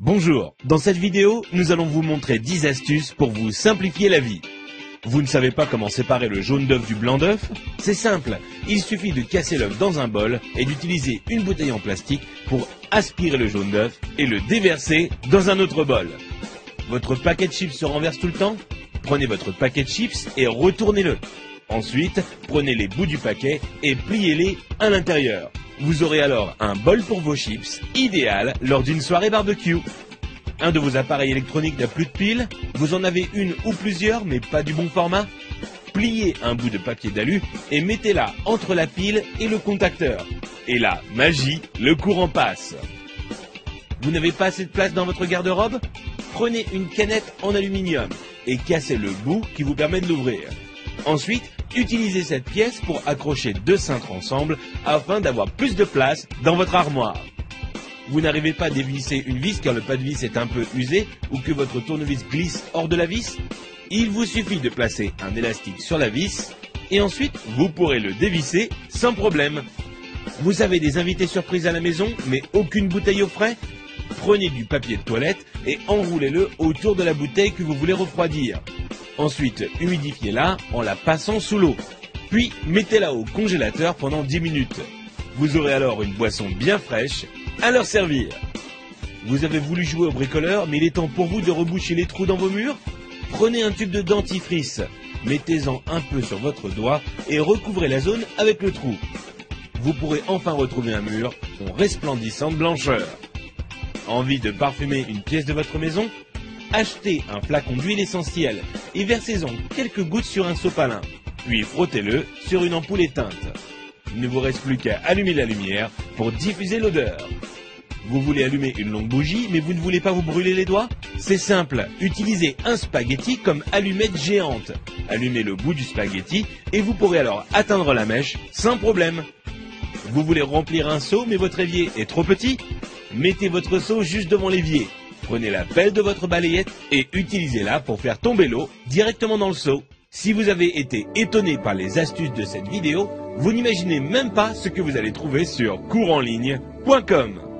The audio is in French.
Bonjour, dans cette vidéo, nous allons vous montrer 10 astuces pour vous simplifier la vie. Vous ne savez pas comment séparer le jaune d'œuf du blanc d'œuf? C'est simple, il suffit de casser l'œuf dans un bol et d'utiliser une bouteille en plastique pour aspirer le jaune d'œuf et le déverser dans un autre bol. Votre paquet de chips se renverse tout le temps? Prenez votre paquet de chips et retournez-le. Ensuite, prenez les bouts du paquet et pliez-les à l'intérieur. Vous aurez alors un bol pour vos chips, idéal lors d'une soirée barbecue. Un de vos appareils électroniques n'a plus de pile? Vous en avez une ou plusieurs mais pas du bon format? Pliez un bout de papier d'alu et mettez-la entre la pile et le contacteur. Et là, magie, le courant passe. Vous n'avez pas assez de place dans votre garde-robe? Prenez une canette en aluminium et cassez le bout qui vous permet de l'ouvrir. Ensuite, utilisez cette pièce pour accrocher deux cintres ensemble afin d'avoir plus de place dans votre armoire. Vous n'arrivez pas à dévisser une vis car le pas de vis est un peu usé ou que votre tournevis glisse hors de la vis? Il vous suffit de placer un élastique sur la vis et ensuite vous pourrez le dévisser sans problème. Vous avez des invités surprises à la maison mais aucune bouteille au frais? Prenez du papier de toilette et enroulez-le autour de la bouteille que vous voulez refroidir. Ensuite, humidifiez-la en la passant sous l'eau. Puis, mettez-la au congélateur pendant 10 minutes. Vous aurez alors une boisson bien fraîche à leur servir. Vous avez voulu jouer au bricoleur, mais il est temps pour vous de reboucher les trous dans vos murs? Prenez un tube de dentifrice, mettez-en un peu sur votre doigt et recouvrez la zone avec le trou. Vous pourrez enfin retrouver un mur resplendissant de blancheur. Envie de parfumer une pièce de votre maison? Achetez un flacon d'huile essentielle et versez-en quelques gouttes sur un sopalin, puis frottez-le sur une ampoule éteinte. Il ne vous reste plus qu'à allumer la lumière pour diffuser l'odeur. Vous voulez allumer une longue bougie, mais vous ne voulez pas vous brûler les doigts? C'est simple, utilisez un spaghetti comme allumette géante. Allumez le bout du spaghetti et vous pourrez alors atteindre la mèche sans problème. Vous voulez remplir un seau, mais votre évier est trop petit? Mettez votre seau juste devant l'évier. Prenez la pelle de votre balayette et utilisez-la pour faire tomber l'eau directement dans le seau. Si vous avez été étonné par les astuces de cette vidéo, vous n'imaginez même pas ce que vous allez trouver sur couranligne.com.